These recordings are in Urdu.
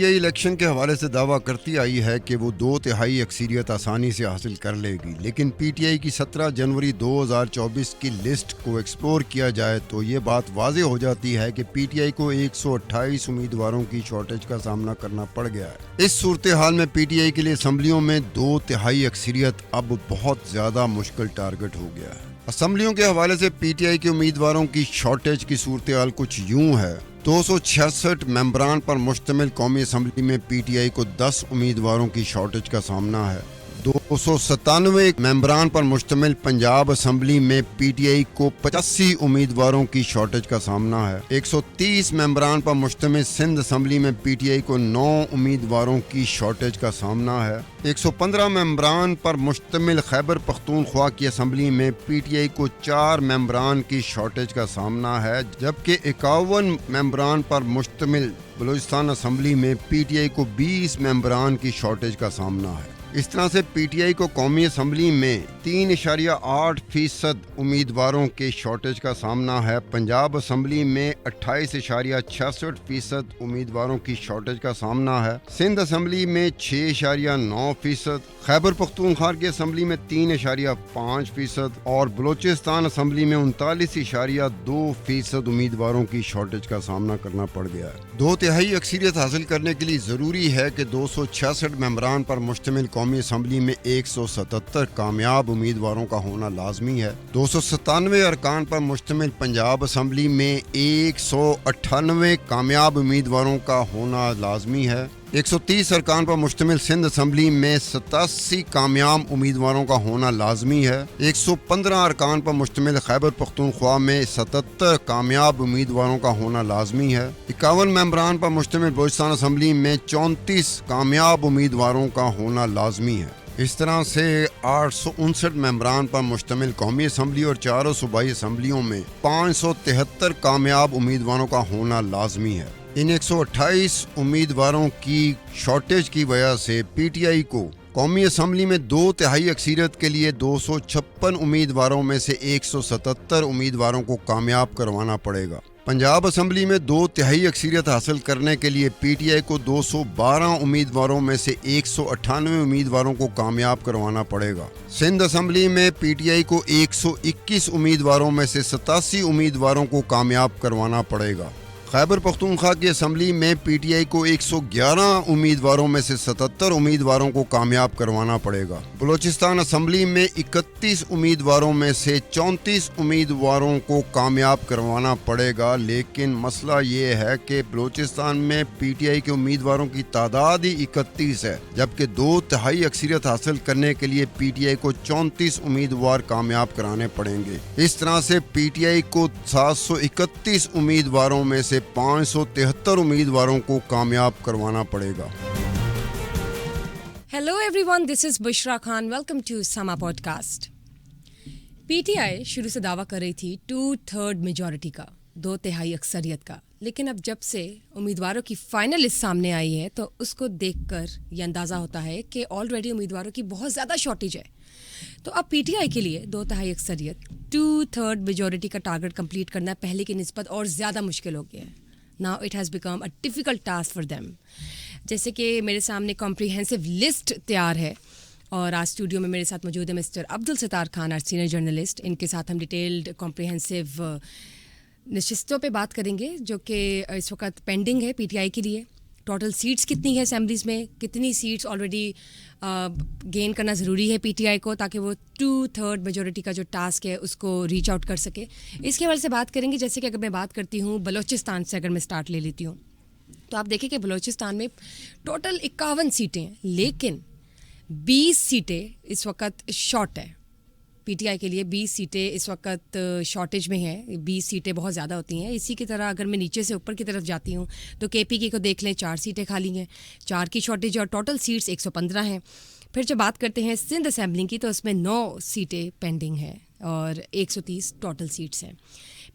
ٹی آئی الیکشن کے حوالے سے دعویٰ کرتی آئی ہے کہ وہ 2/3 اکثریت آسانی سے حاصل کر لے گی، لیکن پی ٹی آئی کی 17 جنوری 2024 کی لسٹ کو ایکسپلور کیا جائے تو یہ بات واضح ہو جاتی ہے کہ پی ٹی آئی کو 128 امیدواروں کی شارٹیج کا سامنا کرنا پڑ گیا ہے۔ اس صورتحال میں پی ٹی آئی کے لیے اسمبلیوں میں 2/3 اکثریت اب بہت زیادہ مشکل ٹارگٹ ہو گیا ہے۔ اسمبلیوں کے حوالے سے پی ٹی آئی کے امیدواروں کی شارٹیج کی صورتحال کچھ یوں ہے۔ 266 ممبران پر مشتمل قومی اسمبلی میں پی ٹی آئی کو 10 امیدواروں کی شارٹیج کا سامنا ہے۔ 297 ممبران پر مشتمل پنجاب اسمبلی میں پی ٹی آئی کو 85 امیدواروں کی شارٹیج کا سامنا ہے۔ 130 ممبران پر مشتمل سندھ اسمبلی میں پی ٹی آئی کو 9 امیدواروں کی شارٹیج کا سامنا ہے۔ 115 ممبران پر مشتمل خیبر پختونخوا کی اسمبلی میں پی ٹی آئی کو 4 ممبران کی شارٹیج کا سامنا ہے، جبکہ 51 ممبران پر مشتمل بلوچستان اسمبلی میں پی ٹی آئی کو 20 ممبران کی شارٹیج کا سامنا ہے۔ اس طرح سے پی ٹی آئی کو قومی اسمبلی میں 3.8% امیدواروں کے شارٹیج کا سامنا ہے، پنجاب اسمبلی میں 28.66% امیدواروں کی شارٹیج کا سامنا ہے، سندھ اسمبلی میں 6.9%، خیبر پختونخوا کی اسمبلی میں 3.5% اور بلوچستان اسمبلی میں 39.2% امیدواروں کی شارٹیج کا سامنا کرنا پڑ گیا ہے۔ 2/3 اکثریت حاصل کرنے کے لیے ضروری ہے کہ 266 ممبران پر مشتمل قومی اسمبلی میں 177 کامیاب امیدواروں کا ہونا لازمی ہے۔ 297 ارکان پر مشتمل پنجاب اسمبلی میں 198 کامیاب امیدواروں کا ہونا لازمی ہے۔ 130 ارکان پر مشتمل سندھ اسمبلی میں 87 کامیاب امیدواروں کا ہونا لازمی ہے۔ 115 ارکان پر مشتمل خیبر پختونخوا میں 77 کامیاب امیدواروں کا ہونا لازمی ہے۔ 51 ممبران پر مشتمل بلوچستان اسمبلی میں 34 کامیاب امیدواروں کا ہونا لازمی ہے۔ اس طرح سے 859 ممبران پر مشتمل قومی اسمبلی اور 4 صوبائی اسمبلیوں میں 573 کامیاب امیدواروں کا ہونا لازمی ہے۔ ان 128 امیدواروں کی شارٹیج کی وجہ سے پی ٹی آئی کو قومی اسمبلی میں 2/3 اکثریت کے لیے 256 امیدواروں میں سے 177 امیدواروں کو کامیاب کروانا پڑے گا۔ پنجاب اسمبلی میں 2/3 اکثریت حاصل کرنے کے لیے پی ٹی آئی کو 212 امیدواروں میں سے 198 امیدواروں کو کامیاب کروانا پڑے گا۔ سندھ اسمبلی میں پی ٹی آئی کو 121 امیدواروں میں سے 87 امیدواروں کو کامیاب کروانا پڑے گا۔ خیبر پختونخوا کی اسمبلی میں پی ٹی آئی کو 111 امیدواروں میں سے 77 امیدواروں کو کامیاب کروانا پڑے گا۔ بلوچستان اسمبلی میں 31 امیدواروں میں سے 34 امیدواروں کو کامیاب کروانا پڑے گا، لیکن مسئلہ یہ ہے کہ بلوچستان میں پی ٹی آئی کے امیدواروں کی تعداد ہی 31 ہے، جبکہ 2/3 اکثریت حاصل کرنے کے لیے پی ٹی آئی کو 34 امیدوار کامیاب کرانے پڑیں گے۔ اس طرح سے پی ٹی آئی کو 731 امیدواروں میں سے 573 امیدواروں کو کامیاب کروانا پڑے گا۔ Hello everyone, this is Bushra Khan, welcome to Samaa podcast. P T I شروع سے دعویٰ کر رہی تھی 2/3 میجورٹی کا، 2/3 اکثریت کا، لیکن اب جب سے امیدواروں کی فائنل لسٹ سامنے آئی ہے تو اس کو دیکھ کر یہ اندازہ ہوتا ہے کہ آلریڈی امیدواروں کی بہت زیادہ شارٹیج ہے۔ تو اب پی ٹی آئی کے لیے 2/3 اکثریت 2/3 میجورٹی کا ٹارگٹ کمپلیٹ کرنا پہلے کی نسبت اور زیادہ مشکل ہو گیا ہے۔ Now it has become a difficult task for them۔ جیسے کہ میرے سامنے کمپریہنسو لسٹ تیار ہے اور آج اسٹوڈیو میں میرے ساتھ موجود ہے مسٹر عبدالستار خان، آج سینئر جرنلسٹ۔ ان کے ساتھ ہم ڈیٹیلڈ کمپریہنسو نشستوں پہ بات کریں گے جو کہ اس وقت پینڈنگ ہے پی ٹی آئی کے لیے۔ ٹوٹل سیٹس کتنی ہے اسمبلیز میں، کتنی سیٹس آلریڈی گین کرنا ضروری ہے پی ٹی آئی کو تاکہ وہ 2/3 میجورٹی کا جو ٹاسک ہے اس کو ریچ آؤٹ کر سکے۔ اس کے حوالے سے بات کریں گے۔ جیسے کہ اگر میں بات کرتی ہوں بلوچستان سے، اگر میں سٹارٹ لے لیتی ہوں تو آپ دیکھیں کہ بلوچستان میں ٹوٹل 51 سیٹیں ہیں، لیکن 20 سیٹیں اس وقت شارٹ ہے۔ پی ٹی آئی کے لیے 20 سیٹیں اس وقت شارٹیج میں ہیں۔ 20 سیٹیں بہت زیادہ ہوتی ہیں۔ اسی کی طرح اگر میں نیچے سے اوپر کی طرف جاتی ہوں تو کے پی کے کو دیکھ لیں، 4 سیٹیں خالی ہیں، 4 کی شارٹیج اور ٹوٹل سیٹس 115 ہیں۔ پھر جب بات کرتے ہیں سندھ اسمبلی کی تو اس میں 9 سیٹیں پینڈنگ ہیں اور 130 ٹوٹل سیٹس ہیں۔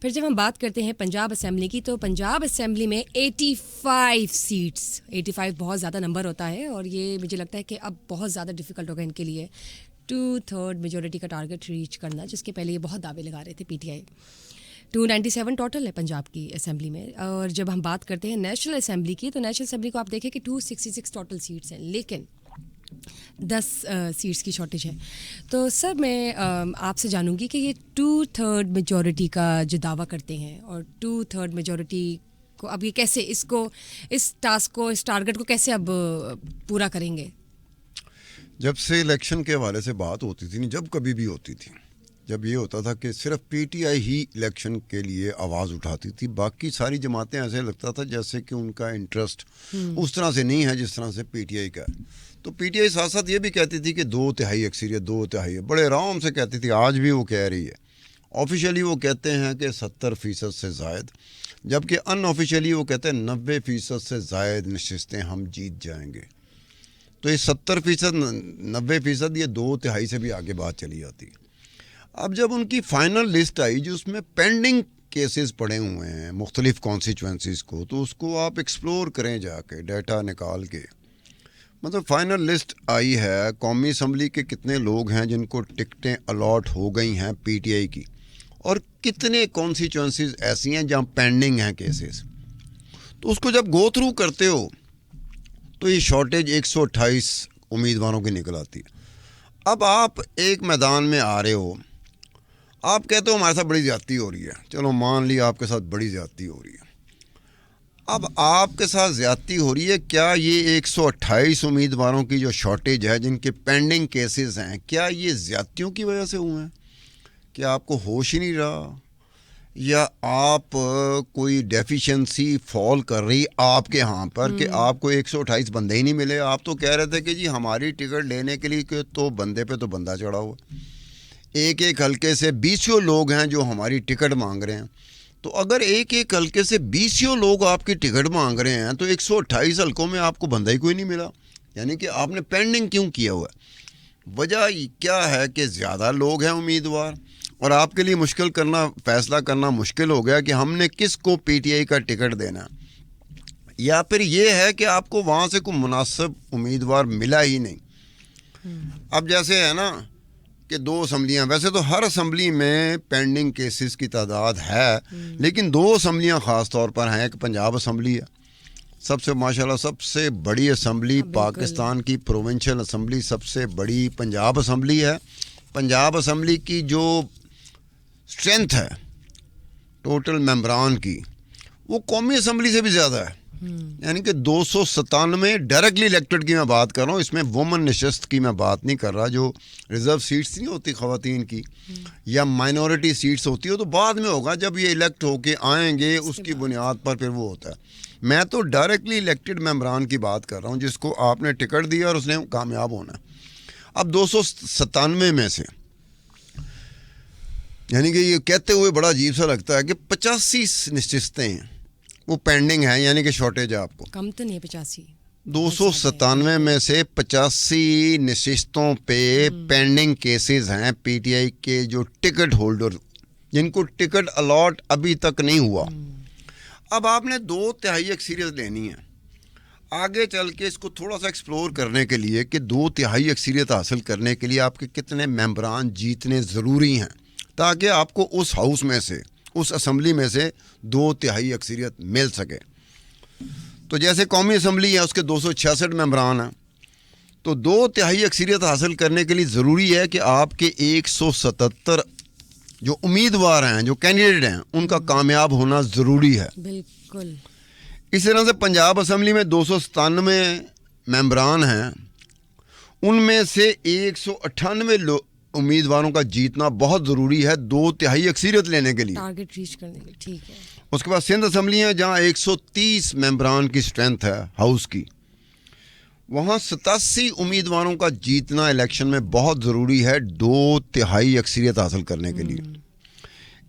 پھر جب ہم بات کرتے ہیں پنجاب اسمبلی کی تو پنجاب اسمبلی میں 85 سیٹس، 85 بہت زیادہ نمبر ہوتا ہے اور یہ مجھے لگتا ہے کہ اب بہت زیادہ ڈیفیکلٹ ہوگا ان کے لیے 2/3 میجورٹی کا ٹارگٹ ریچ کرنا، جس کے پہلے یہ بہت دعوے لگا رہے تھے پی ٹی آئی۔ 297 ٹوٹل ہے پنجاب کی اسمبلی میں. اور جب ہم بات کرتے ہیں نیشنل اسمبلی کی تو نیشنل اسمبلی کو آپ دیکھیں کہ 266 ٹوٹل سیٹس ہیں, لیکن 10 سیٹس کی شارٹیج ہے. تو سر میں آپ سے جانوں گی کہ یہ 2/3 میجورٹی کا جو دعویٰ کرتے ہیں اور 2/3 میجورٹی کو اب یہ کیسے اس ٹاسک کو, اس ٹارگٹ کو کیسے اب پورا کریں گے؟ جب سے الیکشن کے حوالے سے بات ہوتی تھی, جب کبھی بھی ہوتی تھی, جب یہ ہوتا تھا کہ صرف پی ٹی آئی ہی الیکشن کے لیے آواز اٹھاتی تھی, باقی ساری جماعتیں ایسے لگتا تھا جیسے کہ ان کا انٹرسٹ اس طرح سے نہیں ہے جس طرح سے پی ٹی آئی کا ہے. تو پی ٹی آئی ساتھ ساتھ یہ بھی کہتی تھی کہ 2/3 اکثریت, 2/3 بڑے آرام سے کہتی تھی, آج بھی وہ کہہ رہی ہے. آفیشیلی وہ کہتے ہیں کہ 70% سے زائد, جبکہ ان آفیشیلی وہ کہتے ہیں 90% سے زائد نشستیں ہم جیت جائیں گے. تو یہ 70%, 90%, یہ 2/3 سے بھی آگے بات چلی جاتی ہے. اب جب ان کی فائنل لسٹ آئی جو اس میں پینڈنگ کیسز پڑے ہوئے ہیں مختلف کانسٹیچوئنسیز کو, تو اس کو آپ ایکسپلور کریں جا کے, ڈیٹا نکال کے. مطلب فائنل لسٹ آئی ہے, قومی اسمبلی کے کتنے لوگ ہیں جن کو ٹکٹیں الاٹ ہو گئی ہیں پی ٹی آئی کی, اور کتنے کانسٹیچوئنسیز ایسی ہیں جہاں پینڈنگ ہیں کیسز. تو اس کو جب گو تھرو کرتے ہو تو یہ شارٹیج 128 امیدواروں کی نکل آتی ہے. اب آپ ایک میدان میں آ رہے ہو, آپ کہتے ہو ہمارے ساتھ بڑی زیادتی ہو رہی ہے, چلو مان لی آپ کے ساتھ بڑی زیادتی ہو رہی ہے. اب آپ کے ساتھ زیادتی ہو رہی ہے, کیا یہ 128 امیدواروں کی جو شارٹیج ہے جن کے پینڈنگ کیسز ہیں, کیا یہ زیادتیوں کی وجہ سے ہوئے ہیں؟ کیا آپ کو ہوش ہی نہیں رہا, یا آپ کوئی ڈیفیشنسی فال کر رہی آپ کے ہاں پر کہ آپ کو 128 بندے ہی نہیں ملے؟ آپ تو کہہ رہے تھے کہ جی ہماری ٹکٹ لینے کے لیے تو بندے پہ تو بندہ چڑھا ہوا, ایک ایک حلقے سے 20 لوگ ہیں جو ہماری ٹکٹ مانگ رہے ہیں. تو اگر ایک ایک حلقے سے 20 لوگ آپ کی ٹکٹ مانگ رہے ہیں تو 128 حلقوں میں آپ کو بندہ ہی کوئی نہیں ملا, یعنی کہ آپ نے پینڈنگ کیوں کیا ہوا ہے؟ وجہ کیا ہے کہ زیادہ لوگ ہیں امیدوار, اور آپ کے لیے مشکل کرنا, فیصلہ کرنا مشکل ہو گیا کہ ہم نے کس کو پی ٹی آئی کا ٹکٹ دینا ہے, یا پھر یہ ہے کہ آپ کو وہاں سے کوئی مناسب امیدوار ملا ہی نہیں. اب جیسے ہے نا کہ 2 اسمبلیاں, ویسے تو ہر اسمبلی میں پینڈنگ کیسز کی تعداد ہے, لیکن 2 اسمبلیاں خاص طور پر ہیں. ایک پنجاب اسمبلی ہے, سب سے ماشاءاللہ سب سے بڑی اسمبلی پاکستان کی پروونشل اسمبلی, سب سے بڑی پنجاب اسمبلی ہے. پنجاب اسمبلی کی جو اسٹرینتھ ہے ٹوٹل ممبران کی, وہ قومی اسمبلی سے بھی زیادہ ہے. یعنی کہ 297 ڈائریکٹلی الیکٹڈ کی میں بات کر رہا ہوں, اس میں وومن نشست کی میں بات نہیں کر رہا. جو ریزرو سیٹس نہیں ہوتی خواتین کی, یا مائنورٹی سیٹس ہوتی ہے, تو بعد میں ہوگا جب یہ الیکٹ ہو کے آئیں گے, اس کی بنیاد پر پھر وہ ہوتا ہے. میں تو ڈائریکٹلی الیکٹڈ ممبران کی بات کر رہا ہوں جس کو آپ نے ٹکٹ دیا اور اس نے کامیاب ہونا ہے. اب 297 میں سے, یعنی کہ یہ کہتے ہوئے بڑا عجیب سا لگتا ہے کہ 85 نشستیں ہیں وہ پینڈنگ ہیں, یعنی کہ شارٹیج ہے. آپ کو کم تو نہیں 85, 297 میں سے 85 نشستوں پہ پینڈنگ کیسز ہیں پی ٹی آئی کے جو ٹکٹ ہولڈر, جن کو ٹکٹ الاٹ ابھی تک نہیں ہوا. اب آپ نے 2/3 اکثریت لینی ہے. آگے چل کے اس کو تھوڑا سا ایکسپلور کرنے کے لیے کہ 2/3 اکثریت حاصل کرنے کے لیے آپ کے کتنے ممبران جیتنے ضروری ہیں, تاکہ آپ کو اس ہاؤس میں سے, اس اسمبلی میں سے 2/3 اکثریت مل سکے. تو جیسے قومی اسمبلی ہے, اس کے 266 ممبران ہیں, تو 2/3 اکثریت حاصل کرنے کے لیے ضروری ہے کہ آپ کے 177 جو امیدوار ہیں, جو کینڈیڈیٹ ہیں, ان کا کامیاب ہونا ضروری ہے. بالکل. اس طرح سے پنجاب اسمبلی میں 297 ممبران ہیں, ان میں سے 198 امیدواروں کا جیتنا بہت ضروری ہے 2/3 اکثریت لینے کے لیے, ٹارگٹ ریچ کرنے کے لیے. ٹھیک ہے. اس کے بعد سندھ اسمبلی ہے جہاں 130 ممبران کی اسٹرینتھ ہے ہاؤس کی, وہاں 87 امیدواروں کا جیتنا الیکشن میں بہت ضروری ہے 2/3 اکثریت حاصل کرنے کے لیے.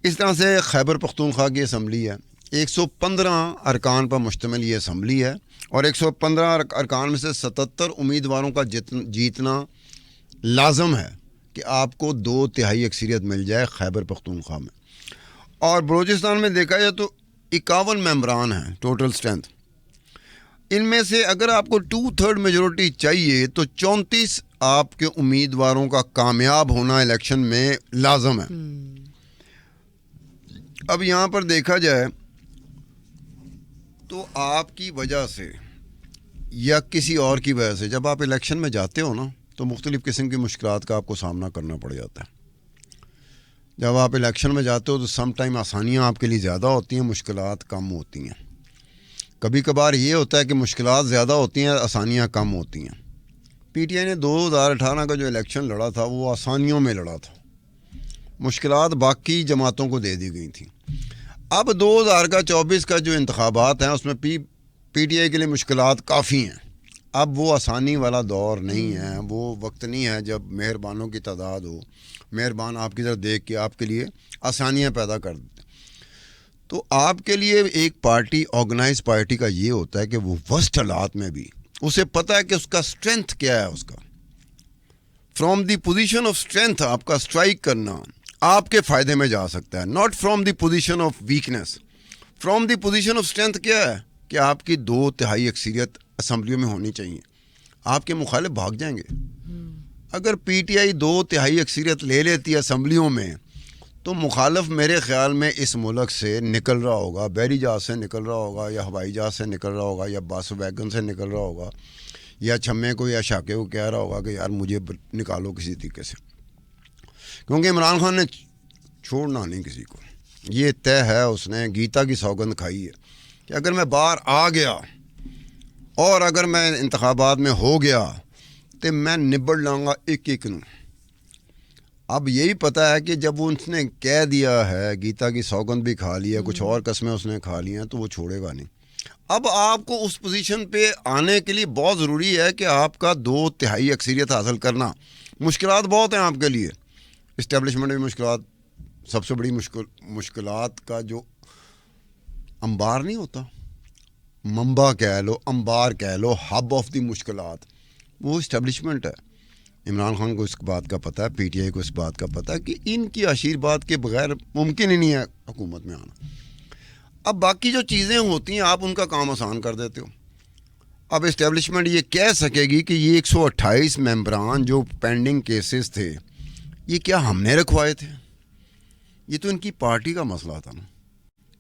اس طرح سے خیبر پختونخوا کی اسمبلی ہے, 115 ارکان پر مشتمل یہ اسمبلی ہے, اور 115 ارکان میں سے 77 امیدواروں کا جیتنا لازم ہے کہ آپ کو 2/3 اکثریت مل جائے خیبر پختونخوا میں. اور بلوچستان میں دیکھا جائے تو 51 ممبران ہیں ٹوٹل اسٹرینتھ. ان میں سے اگر آپ کو 2/3 میجورٹی چاہیے تو 34 آپ کے امیدواروں کا کامیاب ہونا الیکشن میں لازم ہے. اب یہاں پر دیکھا جائے تو آپ کی وجہ سے یا کسی اور کی وجہ سے جب آپ الیکشن میں جاتے ہو نا تو مختلف قسم کی مشکلات کا آپ کو سامنا کرنا پڑ جاتا ہے. جب آپ الیکشن میں جاتے ہو تو سم ٹائم آسانیاں آپ کے لیے زیادہ ہوتی ہیں, مشکلات کم ہوتی ہیں. کبھی کبھار یہ ہوتا ہے کہ مشکلات زیادہ ہوتی ہیں, آسانیاں کم ہوتی ہیں. پی ٹی آئی نے 2018 کا جو الیکشن لڑا تھا وہ آسانیوں میں لڑا تھا, مشکلات باقی جماعتوں کو دے دی گئی تھیں. اب 2024 کا جو انتخابات ہیں اس میں پی ٹی آئی کے لیے مشکلات کافی ہیں. اب وہ آسانی والا دور نہیں ہے, وہ وقت نہیں ہے جب مہربانوں کی تعداد ہو, مہربان آپ کی طرف دیکھ کے آپ کے لیے آسانیاں پیدا کر دیتے. تو آپ کے لیے ایک پارٹی, آرگنائز پارٹی کا یہ ہوتا ہے کہ وہ ورسٹ حالات میں بھی اسے پتہ ہے کہ اس کا اسٹرینتھ کیا ہے. اس کا from the position of strength آپ کا اسٹرائک کرنا آپ کے فائدے میں جا سکتا ہے, not from the position of weakness. From the position of strength کیا ہے کہ آپ کی 2/3 اکثریت اسمبلیوں میں ہونی چاہیے. آپ کے مخالف بھاگ جائیں گے. اگر پی ٹی آئی 2/3 اکثریت لے لیتی ہے اسمبلیوں میں تو مخالف میرے خیال میں اس ملک سے نکل رہا ہوگا, بحری جہاز سے نکل رہا ہوگا, یا ہوائی جہاز سے نکل رہا ہوگا, یا بس ویگن سے نکل رہا ہوگا, یا چھمے کو یا شاکے کو کہہ رہا ہوگا کہ یار مجھے نکالو کسی طریقے سے. کیونکہ عمران خان نے چھوڑنا نہیں کسی کو, یہ طے ہے, اس نے گیتا کی سوگند کھائی ہے کہ اگر میں باہر آ گیا اور اگر میں انتخابات میں ہو گیا تو میں نبڑ لاؤں گا ایک ایک نو. اب یہی پتہ ہے کہ جب اس نے کہہ دیا ہے, گیتا کی سوگند بھی کھا لی ہے, کچھ اور قسمیں اس نے کھا لی ہیں, تو وہ چھوڑے گا نہیں. اب آپ کو اس پوزیشن پہ آنے کے لیے بہت ضروری ہے کہ آپ کا 2/3 اکثریت حاصل کرنا. مشکلات بہت ہیں آپ کے لیے, اسٹیبلشمنٹ میں مشکلات, سب سے بڑی مشکلات کا جو انبار نہیں ہوتا, منبع کہہ لو, انبار کہہ لو, ہب آف دی مشکلات, وہ اسٹیبلشمنٹ ہے. عمران خان کو اس بات کا پتہ ہے, پی ٹی آئی کو اس بات کا پتہ ہے کہ ان کی آشیرواد کے بغیر ممکن ہی نہیں ہے حکومت میں آنا. اب باقی جو چیزیں ہوتی ہیں آپ ان کا کام آسان کر دیتے ہو. اب اسٹیبلشمنٹ یہ کہہ سکے گی کہ یہ 128 ممبران جو پینڈنگ کیسز تھے یہ کیا ہم نے رکھوائے تھے؟ یہ تو ان کی پارٹی کا مسئلہ تھا نا.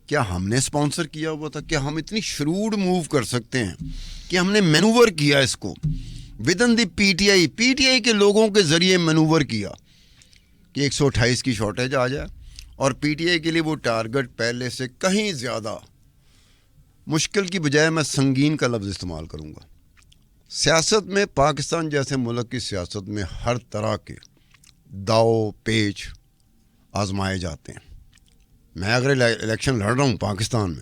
کیا ہم نے اسپانسر کیا ہوا تھا؟ کیا ہم اتنی شروڈ موو کر سکتے ہیں کہ ہم نے مینوور کیا اس کو ودن دی پی ٹی آئی کے لوگوں کے ذریعے مینوور کیا کہ 128 کی شارٹیج آ جائے, اور پی ٹی آئی کے لیے وہ ٹارگٹ پہلے سے کہیں زیادہ مشکل کی بجائے میں سنگین کا لفظ استعمال کروں گا. سیاست میں, پاکستان جیسے ملک کی سیاست میں ہر طرح کے داؤ پیچ آزمائے جاتے ہیں. میں اگر الیکشن لڑ رہا ہوں پاکستان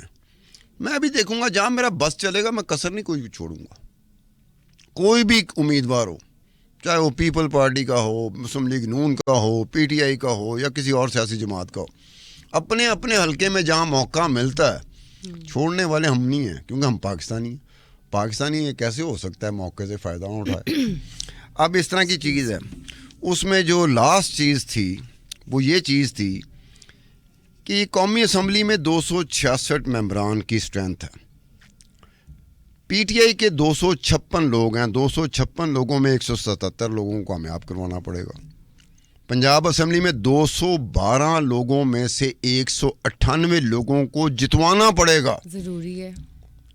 میں بھی دیکھوں گا جہاں میرا بس چلے گا, میں کسر نہیں کوئی چھوڑوں گا. کوئی بھی امیدوار ہو, چاہے وہ پیپل پارٹی کا ہو, مسلم لیگ نون کا ہو, پی ٹی آئی کا ہو, یا کسی اور سیاسی جماعت کا ہو, اپنے اپنے حلقے میں جہاں موقع ملتا ہے چھوڑنے والے ہم نہیں ہیں, کیونکہ ہم پاکستانی ہیں. پاکستانی یہ کیسے ہو سکتا ہے موقع سے فائدہ نہ اٹھائے. اب اس طرح کی چیز ہے. اس میں جو لاسٹ چیز تھی وہ یہ چیز تھی کہ قومی اسمبلی میں 266 ممبران کی اسٹرینتھ ہے. پی ٹی آئی کے 256 لوگ ہیں, 256 لوگوں میں 177 لوگوں کو کامیاب کروانا پڑے گا. پنجاب اسمبلی میں 212 لوگوں میں سے 198 لوگوں کو جتوانا پڑے گا. ضروری ہے,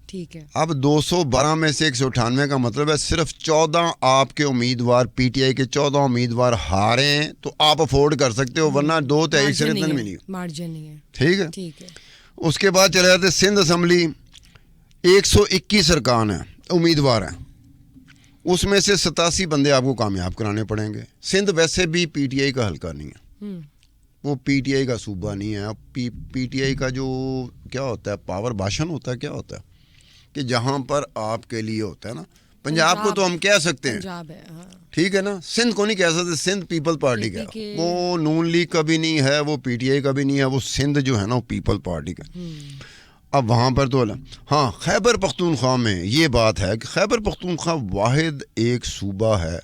ٹھیک ہے. اب 212 میں سے 198 کا مطلب ہے صرف 14 آپ کے امیدوار, پی ٹی آئی کے 14 امیدوار ہاریں تو آپ افورڈ کر سکتے ہو, ورنہ 2/3 اکثریت نہیں ملی, مارجن نہیں ہے. ٹھیک ہے. اس کے بعد چلے جاتے سندھ اسمبلی, 121 ارکان ہیں, امیدوار ہیں, اس میں سے 87 بندے آپ کو کامیاب کرانے پڑیں گے. سندھ ویسے بھی پی ٹی آئی کا حلقہ نہیں ہے, وہ پی ٹی آئی کا صوبہ نہیں ہے. پی ٹی آئی کا جو کیا ہوتا ہے, پاور بھاشن ہوتا ہے, کیا ہوتا ہے کہ جہاں پر آپ کے لیے ہوتا ہے نا. پنجاب کو تو ہم کہہ سکتے ہیں, ٹھیک ہے نا. سندھ کو نہیں کہہ سکتے, سندھ پیپل پارٹی کا, وہ نون لیگ کا بھی نہیں ہے, وہ پی ٹی آئی کا بھی نہیں ہے, وہ سندھ جو ہے نا وہ پیپل پارٹی کا. اب وہاں پر تو ہاں, خیبر پختونخوا میں یہ بات ہے کہ خیبر پختونخوا واحد ایک صوبہ ہے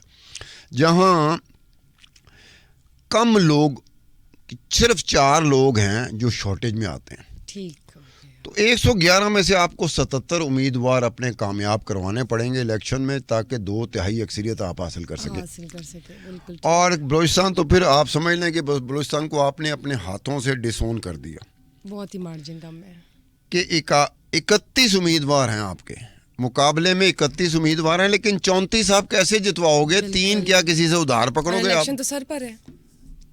جہاں کم لوگ, صرف 4 لوگ ہیں جو شارٹیج میں آتے ہیں. ٹھیک. تو 111 میں سے آپ کو 77 امیدوار اپنے کامیاب کروانے پڑیں گے الیکشن میں, تاکہ 2/3 اکثریت آپ حاصل کر سکیں. اور بلوچستان تو پھر آپ سمجھ لیں کہ بلوچستان کو آپ نے اپنے ہاتھوں سے ڈس اون کر دیا. بہت ہی مارجن کم ہے کہ 31 امیدوار ہیں آپ کے مقابلے میں، 31 امیدوار ہیں، لیکن 34 آپ کیسے جتواؤ گے؟ 3 کیا کسی سے ادھار پکڑو گے آپ؟ الیکشن تو سر پر ہے.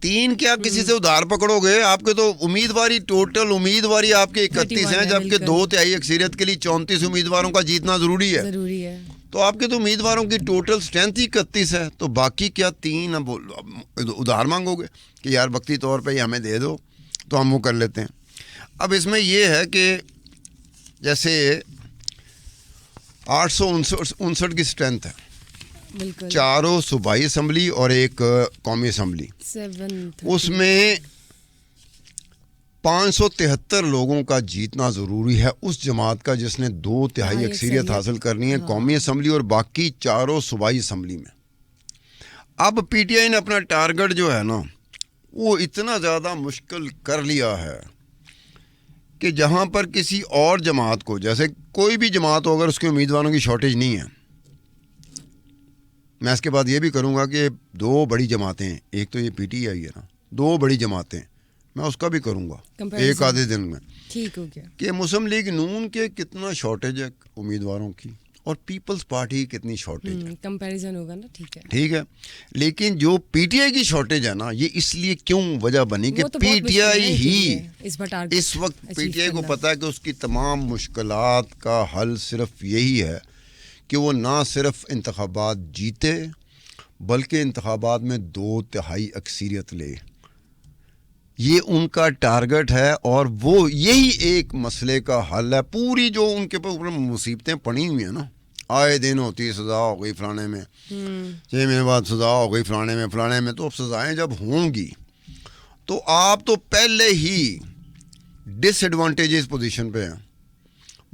3 کیا کسی سے ادھار پکڑو گے؟ آپ کے تو امیدواری، ٹوٹل امیدواری آپ کے 31 ہیں، جبکہ 2/3 اکثریت کے لیے 34 امیدواروں کا جیتنا ضروری ہے. تو آپ کے تو امیدواروں کی ٹوٹل اسٹرینتھ ہی 31 ہے، تو باقی کیا 3 ادھار مانگو گے کہ یار وقتی طور پہ ہی ہمیں دے دو تو ہم وہ کر لیتے ہیں. اب اس میں یہ ہے کہ جیسے 859 کی اسٹرینتھ ہے، بالکل 4 صوبائی اسمبلی اور 1 قومی اسمبلی، اس میں 573 لوگوں کا جیتنا ضروری ہے اس جماعت کا جس نے 2/3 اکثریت حاصل کرنی ہے قومی اسمبلی اور باقی 4 صوبائی اسمبلی میں. اب پی ٹی آئی نے اپنا ٹارگٹ جو ہے نا وہ اتنا زیادہ مشکل کر لیا ہے کہ جہاں پر کسی اور جماعت کو، جیسے کوئی بھی جماعت ہو اگر اس کے امیدواروں کی شارٹیج نہیں ہے، میں اس کے بعد یہ بھی کروں گا کہ 2 بڑی جماعتیں ہیں، ایک تو یہ پی ٹی آئی ہے نا، 2 بڑی جماعتیں، میں اس کا بھی کروں گا ایک آدھے دن میں. ٹھیک ہو گیا کہ مسلم لیگ نون کے کتنا شارٹیج ہے امیدواروں کی اور پیپلز پارٹی کتنی شارٹیج ہے، کمپیریزن ہوگا نا. ٹھیک ہے. لیکن جو پی ٹی آئی کی شارٹیج ہے نا، یہ اس لیے کیوں وجہ بنی کہ پی ٹی آئی ہی اس وقت پی ٹی آئی کو پتا ہے کہ اس کی تمام مشکلات کا حل صرف یہی ہے کہ وہ نہ صرف انتخابات جیتے بلکہ انتخابات میں 2/3 اکثریت لے. یہ ان کا ٹارگٹ ہے اور وہ یہی ایک مسئلے کا حل ہے. پوری جو ان کے اوپر مصیبتیں پڑی ہوئی ہیں نا، آئے دن ہوتی ہے، سزا ہو گئی فلانے میں، 6 مہینے بعد سزا ہو گئی فلانے میں. تو اب سزائیں جب ہوں گی تو آپ تو پہلے ہی ڈس ایڈوانٹیجز پوزیشن پہ ہیں.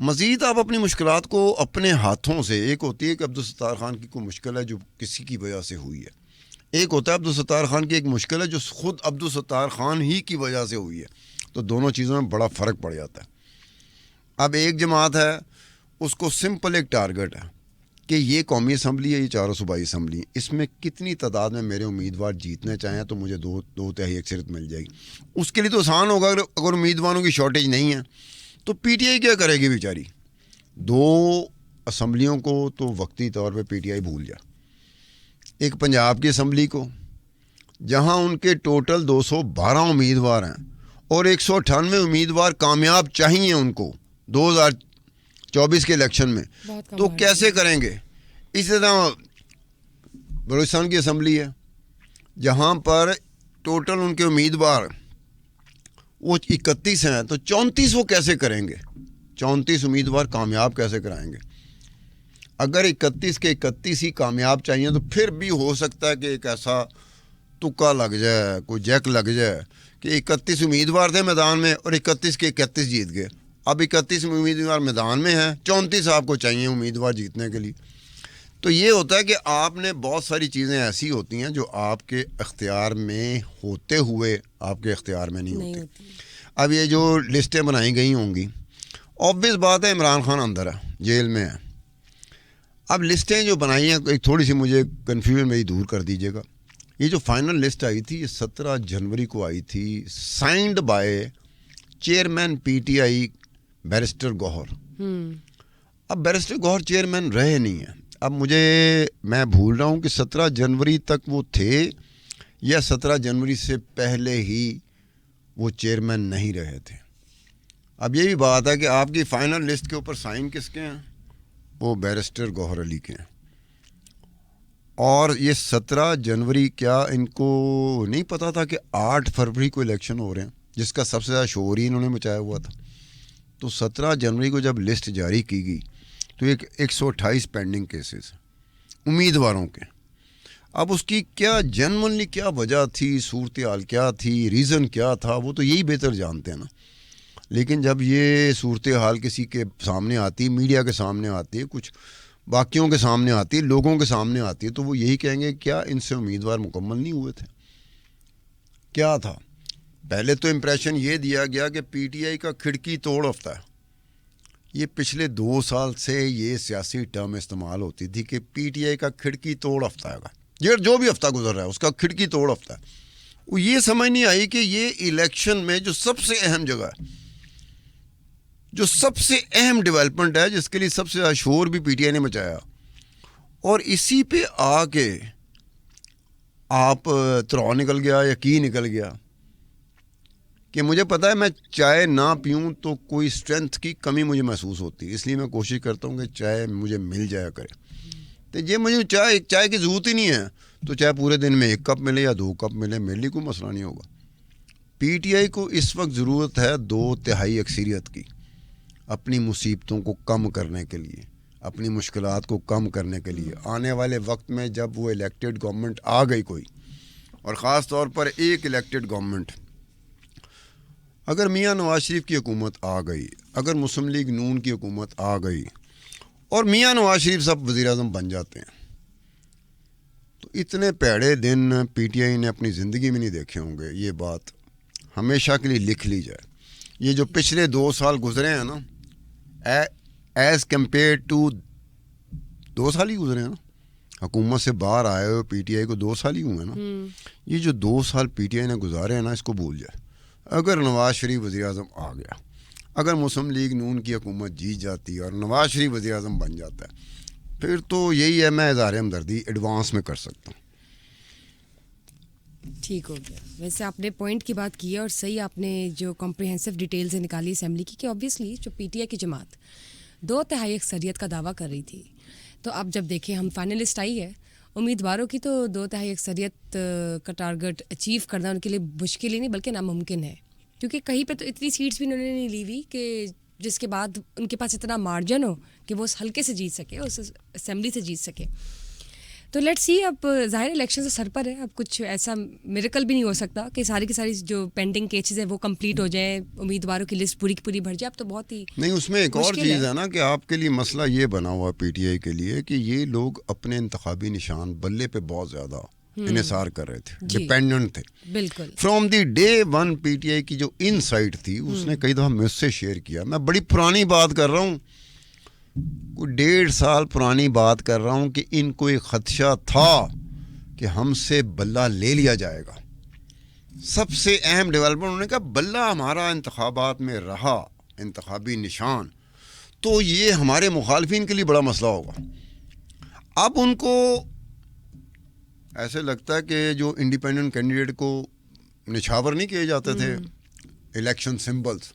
مزید آپ اپنی مشکلات کو اپنے ہاتھوں سے، ایک ہوتی ہے کہ عبدالستار خان کی کوئی مشکل ہے جو کسی کی وجہ سے ہوئی ہے، ایک ہوتا ہے عبدالستار خان کی ایک مشکل ہے جو خود عبدالستار خان ہی کی وجہ سے ہوئی ہے. تو دونوں چیزوں میں بڑا فرق پڑ جاتا ہے. اب ایک جماعت ہے، اس کو سمپل ایک ٹارگٹ ہے کہ یہ قومی اسمبلی ہے، یہ 4 صوبائی اسمبلی، اس میں کتنی تعداد میں میرے امیدوار جیتنے چاہیں تو مجھے 2/3 اکثریت مل جائے گی. اس کے لیے تو آسان ہوگا اگر امیدواروں کی شارٹیج نہیں ہے تو پی ٹی آئی کیا کرے گی بیچاری؟ 2 اسمبلیوں کو تو وقتی طور پہ پی ٹی آئی بھول جائے. ایک پنجاب کی اسمبلی کو جہاں ان کے ٹوٹل 212 امیدوار ہیں اور 198 امیدوار کامیاب چاہیے ان کو 2024 کے الیکشن میں، تو کیسے کریں گے؟ اسی طرح بلوچستان کی اسمبلی ہے جہاں پر ٹوٹل ان کے امیدوار وہ 31 ہیں، تو 34 وہ کیسے کریں گے؟ 34 امیدوار کامیاب کیسے کرائیں گے؟ اگر 31 کے 31 ہی کامیاب چاہیے تو پھر بھی ہو سکتا ہے کہ ایک ایسا تکا لگ جائے، کوئی جیک لگ جائے کہ 31 امیدوار تھے میدان میں اور 31 کے 31 جیت گئے. اب 31 امیدوار میدان میں ہیں، 34 آپ کو چاہیے امیدوار جیتنے کے لیے. تو یہ ہوتا ہے کہ آپ نے بہت ساری چیزیں ایسی ہوتی ہیں جو آپ کے اختیار میں ہوتے ہوئے آپ کے اختیار میں نہیں ہوتی. اب یہ جو لسٹیں بنائی گئی ہوں گی، obvious بات ہے عمران خان اندر ہے، جیل میں ہے. اب لسٹیں جو بنائی ہیں ایک تھوڑی سی مجھے کنفیوژن میری دور کر دیجیے گا. یہ جو فائنل لسٹ آئی تھی یہ 17 جنوری کو آئی تھی، signed by chairman P T I barrister Gohar. اب بیرسٹر گوہر چیئرمین رہے نہیں ہیں. اب میں بھول رہا ہوں کہ 17 جنوری تک وہ تھے یا 17 جنوری سے پہلے ہی وہ چیئرمین نہیں رہے تھے. اب یہ بھی بات ہے کہ آپ کی فائنل لسٹ کے اوپر سائن کس کے ہیں؟ وہ بیرسٹر گوہر علی کے ہیں. اور یہ 17 جنوری کیا ان کو نہیں پتا تھا کہ 8 فروری کو الیکشن ہو رہے ہیں جس کا سب سے زیادہ شور ہی انہوں نے مچایا ہوا تھا؟ تو 17 جنوری کو جب لسٹ جاری کی گئی تو ایک 128 پینڈنگ کیسز امیدواروں کے. اب اس کی کیا جنرلی کیا وجہ تھی، صورتحال کیا تھی، ریزن کیا تھا، وہ تو یہی بہتر جانتے ہیں نا. لیکن جب یہ صورتحال کسی کے سامنے آتی، میڈیا کے سامنے آتی ہے، کچھ باقیوں کے سامنے آتی ہے، لوگوں کے سامنے آتی ہے، تو وہ یہی کہیں گے کیا ان سے امیدوار مکمل نہیں ہوئے تھے؟ کیا تھا؟ پہلے تو امپریشن یہ دیا گیا کہ پی ٹی آئی کا کھڑکی توڑ ہفتہ ہے. یہ پچھلے 2 سال سے یہ سیاسی ٹرم استعمال ہوتی تھی کہ پی ٹی آئی کا کھڑکی توڑ ہفتہ ہے، جو بھی ہفتہ گزر رہا ہے اس کا کھڑکی توڑ ہفتہ ہے. وہ یہ سمجھ نہیں آئی کہ یہ الیکشن میں جو سب سے اہم جگہ ہے جو سب سے اہم ڈیولپمنٹ ہے, جس کے لیے سب سے زیادہ شور بھی پی ٹی آئی نے مچایا, اور اسی پہ آ کے آپ ترا نکل گیا یا کی نکل گیا کہ مجھے پتا ہے میں چائے نہ پیوں تو کوئی اسٹرینتھ کی کمی مجھے محسوس ہوتی ہے, اس لیے میں کوشش کرتا ہوں کہ چائے مجھے مل جایا کرے. تو یہ مجھے چائے کی ضرورت ہی نہیں ہے, تو چاہے پورے دن میں 1 کپ ملے یا 2 کپ ملے, میرے لیے کوئی مسئلہ نہیں ہوگا. پی ٹی آئی کو اس وقت ضرورت ہے 2/3 اکثریت کی اپنی مصیبتوں کو کم کرنے کے لیے, اپنی مشکلات کو کم کرنے کے لیے. آنے والے وقت میں جب وہ الیکٹڈ گورنمنٹ آ گئی کوئی, اور خاص طور پر ایک الیکٹڈ گورنمنٹ, اگر میاں نواز شریف کی حکومت آ گئی, اگر مسلم لیگ نون کی حکومت آ گئی اور میاں نواز شریف صاحب وزیر اعظم بن جاتے ہیں, تو اتنے پیڑے دن پی ٹی آئی نے اپنی زندگی میں نہیں دیکھے ہوں گے. یہ بات ہمیشہ کے لیے لکھ لی جائے. یہ جو پچھلے 2 سال گزرے ہیں نا, ایز کمپیئر ٹو 2 سال ہی گزرے ہیں نا, حکومت سے باہر آئے ہوئے پی ٹی آئی کو 2 سال ہی ہوئے نا. یہ جو 2 سال پی ٹی آئی نے گزارے ہیں نا, اس کو بھول جائے. اگر نواز شریف وزیر اعظم آ گیا, اگر مسلم لیگ نون کی حکومت جیت جاتی ہے اور نواز شریف وزیر اعظم بن جاتا ہے, پھر تو یہی ہے, میں اظہار ہمدردی ایڈوانس میں کر سکتا ہوں. ٹھیک ہو گیا. ویسے آپ نے پوائنٹ کی بات کی ہے, اور صحیح آپ نے جو کمپریہنسو ڈیٹیلز نکالی اسمبلی کی, کہ آبویسلی جو پی ٹی آئی کی جماعت 2/3 اکثریت کا دعویٰ کر رہی تھی, تو اب جب دیکھیں ہم فائنل لسٹ آئی ہے, امیدواروں کی تو 2/3 اکثریت کا ٹارگٹ اچیو کرنا ان کے لیے مشکل ہی نہیں بلکہ ناممکن ہے, کیونکہ کہیں پہ تو اتنی سیٹس بھی انہوں نے نہیں لی ہوئی کہ جس کے بعد ان کے پاس اتنا مارجن ہو کہ وہ اس حلقے سے جیت سکے, اس اسمبلی سے جیت سکے. تو لیٹ سی, اب ظاہر الیکشن سے سر پر ہے, اب کچھ ایسا میریکل بھی نہیں ہو سکتا کہ ساری کی ساری جو پینڈنگ کیسز ہیں وہ کمپلیٹ ہو جائیں, امیدواروں کی لسٹ پوری کی پوری بھر جائے. اب تو بہت ہی نہیں, اس میں ایک اور چیز ہے نا کہ آپ کے لیے مسئلہ یہ بنا ہوا پی ٹی آئی کے لیے کہ یہ لوگ اپنے انتخابی نشان بلے پہ بہت زیادہ انحصار کر رہے تھے, ڈپینڈنٹ تھے. بالکل from the day 1 P T آئی کی جو ان سائٹ تھی, اس نے کئی دفعہ مجھ سے شیئر کیا. میں بڑی پرانی بات کر رہا ہوں, کوئی 1.5 سال پرانی بات کر رہا ہوں, کہ ان کو ایک خدشہ تھا کہ ہم سے بلہ لے لیا جائے گا. سب سے اہم ڈیولپمنٹ انہوں نے کہا بلہ ہمارا انتخابات میں رہا, انتخابی نشان, تو یہ ہمارے مخالفین کے لیے بڑا مسئلہ ہوگا. اب ان کو ایسے لگتا ہے کہ جو انڈیپینڈنٹ کینڈیڈیٹ کو نچھاور نہیں کیے جاتے تھے الیکشن سمبلز,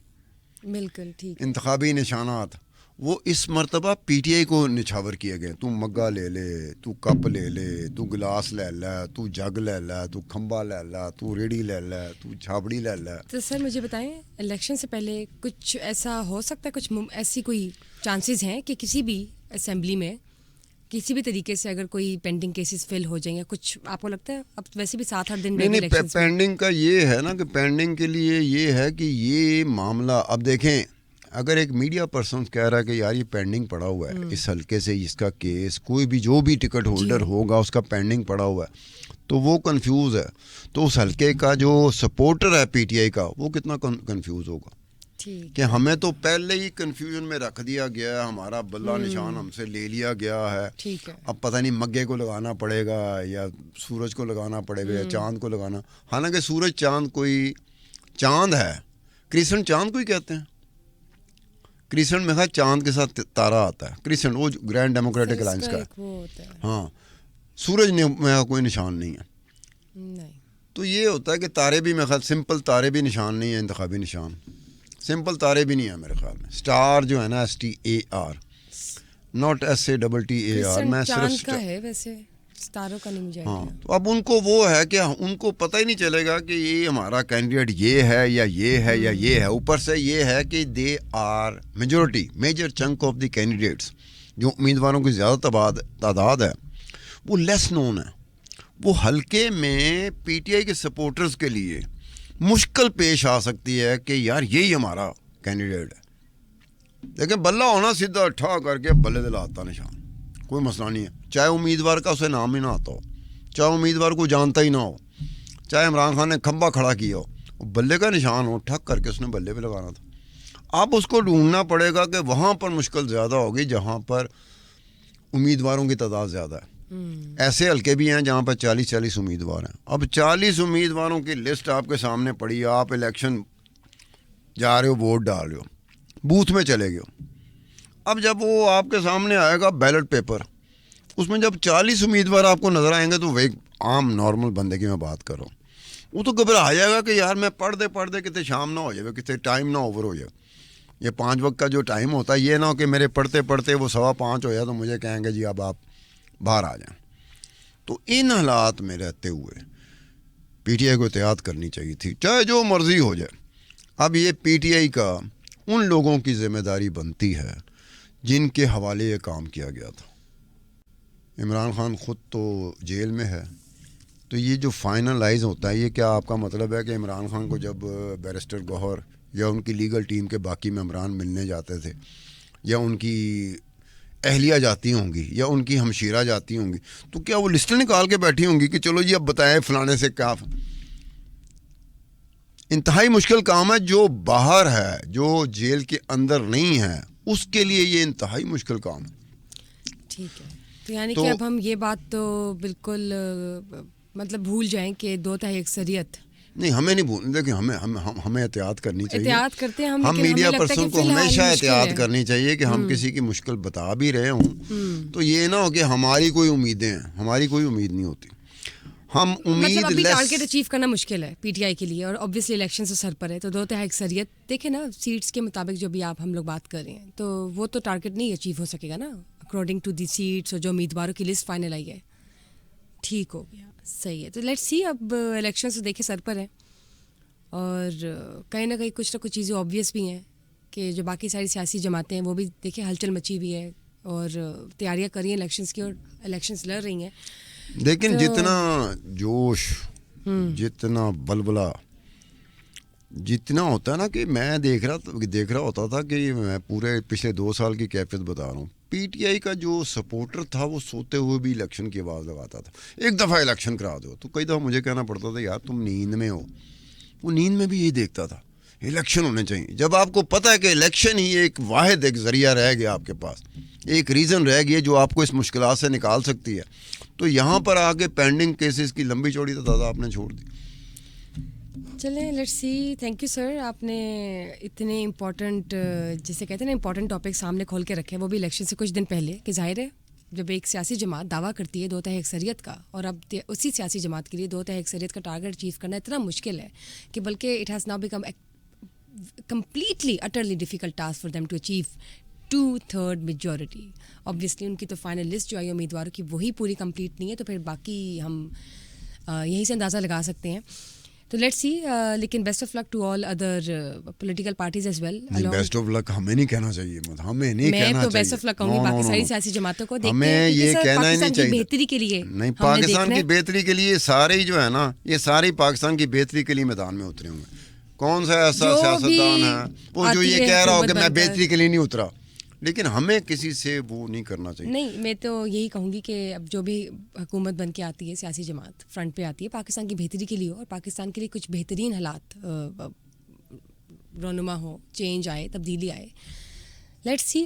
بالکل ٹھیک, انتخابی نشانات, وہ اس مرتبہ پی ٹی آئی کو نچھاور کیے گئے. تو مگا لے لے, تو کپ لے لے, تو گلاس لے لے, تو جگ لے لے, تو کھمبا لے لے, تو ریڑھی لے لے, تو چھابڑی لے لے. تو سر مجھے بتائیں, الیکشن سے پہلے کچھ ایسا ہو سکتا ہے, کچھ ایسی کوئی چانسز ہیں کہ کسی بھی اسمبلی میں کسی بھی طریقے سے اگر کوئی پینڈنگ کیسز فل ہو جائیں, یا کچھ آپ کو لگتا ہے؟ اب ویسے بھی 7-8 دن میں نہیں, پینڈنگ کا یہ ہے نا کہ پینڈنگ کے لیے یہ ہے کہ یہ معاملہ, اب دیکھیں, اگر ایک میڈیا پرسن کہہ رہا ہے کہ یار یہ پینڈنگ پڑا ہوا ہے اس حلقے سے, اس کا کیس کوئی بھی جو بھی ٹکٹ ہولڈر ہوگا اس کا پینڈنگ پڑا ہوا ہے, تو وہ کنفیوز ہے. تو اس حلقے کا جو سپورٹر ہے پی ٹی آئی کا, وہ کتنا کنفیوز ہوگا کہ ہمیں تو پہلے ہی کنفیوژن میں رکھ دیا گیا ہے, ہمارا بلہ نشان ہم سے لے لیا گیا ہے. اب پتہ نہیں مگے کو لگانا پڑے گا یا سورج کو لگانا پڑے گا یا چاند کو لگانا. حالانکہ سورج چاند کوئی چاند ہے, کرسنٹ چاند کو ہی کہتے ہیں. کرسنٹ میں خیال چاند کے ساتھ تارا آتا ہے, کرسنٹ وہ گرینڈ ڈیموکریٹک الائنس کا ہے. ہاں, سورج میں کوئی نشان نہیں ہے. تو یہ ہوتا ہے کہ تارے بھی میں خیال سمپل تارے بھی نشان نہیں ہے, انتخابی نشان سمپل تارے بھی نہیں ہے میرے خیال میں. اسٹار جو ہے نا, STAR, ناٹ SATTAR, میں صرف ہے ویسے ستاروں کا نہیں مجھے. ہاں, تو اب ان کو وہ ہے کہ ان کو پتہ ہی نہیں چلے گا کہ یہ ہمارا کینڈیڈیٹ یہ ہے یا یہ ہے یا یہ ہے. اوپر سے یہ ہے کہ they are major chunk of the candidates, جو امیدواروں کی زیادہ تعداد ہے وہ لیس نون ہے. وہ حلقے میں پی ٹی آئی کے سپورٹرز کے لیے مشکل پیش آ سکتی ہے کہ یار یہی ہمارا کینڈیڈیٹ ہے. لیکن بلہ ہونا سیدھا ٹھا کر کے بلے دلاتا نشان, کوئی مسئلہ نہیں ہے. چاہے امیدوار کا اسے نام ہی نہ آتا ہو, چاہے امیدوار کو جانتا ہی نہ ہو, چاہے عمران خان نے کھمبا کھڑا کیا ہو, بلے کا نشان ہو, ٹھک کر کے اس نے بلے پہ لگانا تھا. اب اس کو ڈھونڈنا پڑے گا کہ وہاں پر مشکل زیادہ ہوگی جہاں پر امیدواروں کی تعداد زیادہ ہے. ایسے حلقے بھی ہیں جہاں پر 40 امیدوار ہیں. اب 40 امیدواروں کی لسٹ آپ کے سامنے پڑی, آپ الیکشن جا رہے ہو, ووٹ ڈال رہے ہو, بوتھ میں چلے گئے. اب جب وہ آپ کے سامنے آئے گا بیلٹ پیپر, اس میں جب 40 امیدوار آپ کو نظر آئیں گے تو وہ ایک عام نارمل بندے کی میں بات کر رہا ہوں, وہ تو گھبرا جائے گا کہ یار میں پڑھتے کتنے شام نہ ہو جائے, کتنے ٹائم نہ اوور ہو جائے. یہ 5 وقت کا جو ٹائم ہوتا ہے یہ نہ ہو کہ میرے پڑھتے وہ 5:15 ہو جائے تو مجھے کہیں گے جی اب آپ باہر آ جائیں. تو ان حالات میں رہتے ہوئے پی ٹی آئی کو احتیاط کرنی چاہیے تھی, چاہے جو مرضی ہو جائے. اب یہ پی ٹی آئی کا ان لوگوں کی ذمہ داری بنتی ہے جن کے حوالے یہ کام کیا گیا تھا. عمران خان خود تو جیل میں ہے, تو یہ جو فائنلائز ہوتا ہے, یہ کیا آپ کا مطلب ہے کہ عمران خان کو جب بیرسٹر گوہر یا ان کی لیگل ٹیم کے باقی ممبران ملنے جاتے تھے, یا ان کی اہلیہ جاتی ہوں گی, یا ان کی ہمشیرہ جاتی ہوں گی, تو کیا وہ لسٹ نکال کے بیٹھی ہوں گی کہ چلو جی اب بتائیں فلانے سے کیا؟ انتہائی مشکل کام ہے. جو باہر ہے, جو جیل کے اندر نہیں ہے, اس کے لیے یہ انتہائی مشکل کام ہے. ٹھیک ہے, تو یعنی کہ اب ہم یہ بات تو بالکل مطلب بھول جائیں کہ 2/3 اکثریت نہیں, ہمیں نہیں بھول, دیکھیں ہمیں احتیاط کرنی چاہیے. احتیاط کرتے ہیں ہم میڈیا پرسن کو ہمیشہ احتیاط کرنی چاہیے کہ ہم کسی کی مشکل بتا بھی رہے ہوں تو یہ نہ ہو کہ ہماری کوئی امیدیں ہیں, ہماری کوئی امید نہیں ہوتی. ہم امید ابھی ٹارگیٹ اچیو کرنا مشکل ہے پی ٹی آئی کے لیے, اور اوبویسلی الیکشن سے سر پر ہے, تو 2/3 اکثریت دیکھیں نا سیٹس کے مطابق جو بھی ہم لوگ بات کر رہے ہیں, تو وہ تو ٹارگیٹ نہیں اچیو ہو سکے گا نا اکارڈنگ ٹو دی سیٹس, اور جو امیدواروں کی لسٹ فائنل آئی ہے. ٹھیک ہو گیا, صحیح ہے. تو لیٹس سی, اب الیکشن سے دیکھیں سر پر ہے, اور کہیں نہ کہیں کچھ نہ کچھ چیزیں آبویس بھی ہیں کہ جو باقی ساری سیاسی جماعتیں ہیں وہ بھی دیکھیں ہلچل مچی ہوئی ہے اور تیاریاں کر رہی ہیں الیکشنز کی, اور الیکشنز لڑ رہی ہیں. لیکن جتنا جوش, جتنا بلبلا, جتنا ہوتا ہے نا, کہ میں دیکھ رہا ہوتا تھا کہ میں پورے پچھلے 2 سال کی کیفیت بتا رہا ہوں. پی ٹی آئی کا جو سپورٹر تھا وہ سوتے ہوئے بھی الیکشن کی آواز لگاتا تھا, ایک دفعہ الیکشن کرا دو. تو کئی دفعہ مجھے کہنا پڑتا تھا یار تم نیند میں ہو. وہ نیند میں بھی یہی دیکھتا تھا الیکشن ہونے چاہیے. جب آپ کو پتہ ہے کہ الیکشن ہی ایک واحد ایک ذریعہ رہ گیا آپ کے پاس, ایک ریزن رہ گیا جو آپ کو اس مشکلات سے نکال سکتی ہے, تو یہاں پر آگے پینڈنگ کیسز کی لمبی چوڑی تعداد آپ نے چھوڑ دی. چلیں let's see. Thank you sir, آپ نے اتنے امپورٹنٹ, جسے کہتے ہیں نا امپورٹنٹ ٹاپک سامنے کھول کے رکھے, وہ بھی الیکشن سے کچھ دن پہلے. کہ ظاہر ہے جب ایک سیاسی جماعت دعویٰ کرتی ہے 2/3 اکثریت کا, اور اب اسی سیاسی جماعت کے لیے 2/3 اکثریت کا ٹارگیٹ اچیو کرنا اتنا مشکل ہے کہ بلکہ it has now become completely utterly difficult task for them to achieve 2/3 majority. Obviously ان کی تو فائنل لسٹ جو آئی امیدواروں کی وہی پوری کمپلیٹ نہیں ہے, تو پھر باقی ہم یہیں سے اندازہ لگا سکتے ہیں. تو لیٹس سی, لیکن best of luck to all other political parties as well. Best of luck ہمیں نہیں کہنا چاہیے, ہمیں نہیں کہنا چاہیے. میں تو بیسٹ آف لک کہوں گی باقی ساری سیاسی جماعتوں کو. ہمیں یہ کہنا ہی نہیں چاہیے بہتری کے لیے, نہیں, پاکستان کی بہتری کے لیے سارے جو ہے نا, یہ سارے پاکستان کی بہتری کے لیے میدان میں اترے ہوئے. کون سا ایسا سیاستدان ہے وہ جو یہ کہہ رہا ہو کہ میں بہتری کے لیے نہیں اترا, لیکن ہمیں کسی سے وہ نہیں کرنا چاہیے. نہیں, میں تو یہی کہوں گی کہ اب جو بھی حکومت بن کے آتی ہے, سیاسی جماعت فرنٹ پہ آتی ہے, پاکستان کی بہتری کے لیے ہو, اور پاکستان کے لیے کچھ بہترین حالات رونما ہو, چینج آئے, تبدیلی آئے. Let's see.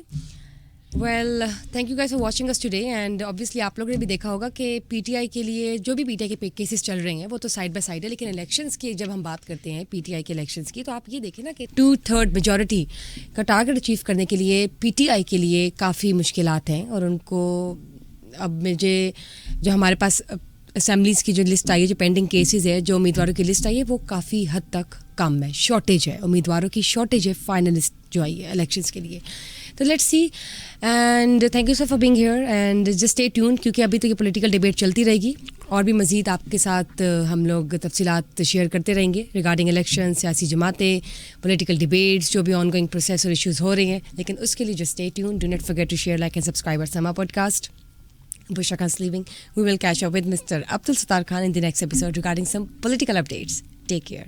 Well, thank you guys for watching us today. And obviously آپ لوگوں نے بھی دیکھا ہوگا کہ پی ٹی آئی کے لیے جو بھی پی ٹی آئی کے کیسز چل رہے ہیں وہ تو سائڈ بائی سائڈ ہے, لیکن الیکشنس کی جب ہم بات کرتے ہیں پی ٹی آئی کے الیکشنس کی, تو آپ یہ دیکھیں نا کہ 2/3 میجورٹی کا ٹارگیٹ اچیو کرنے کے لیے پی ٹی آئی کے لیے کافی مشکلات ہیں. اور ان کو اب مجھے جو ہمارے پاس اسمبلیز کی جو لسٹ آئی ہے, جو پینڈنگ کیسز ہے, جو امیدواروں کی لسٹ آئی ہے, وہ کافی حد تک کم ہے, شارٹیج ہے, امیدواروں کی شارٹیج ہے فائنل لسٹ جو آئی ہے الیکشنس کے لیے. تو let's C, and thank you sir for being here, and just stay tuned, کیونکہ ابھی تو یہ پولیٹیکل ڈیبیٹ چلتی رہے گی, اور بھی مزید آپ کے ساتھ ہم لوگ تفصیلات شیئر کرتے رہیں گے ریگارڈنگ الیکشن, سیاسی جماعتیں, پولیٹیکل ڈیبیٹس, جو بھی آن گوئنگ پروسیس اور ایشوز ہو رہے ہیں. لیکن اس کے لیے just stay tuned. Do not forget to share, like and subscribe our Sama podcast. Bushra Khan's leaving. We will catch up with Mr. Abdul Sattar Khan in the next episode regarding some political updates. Take care.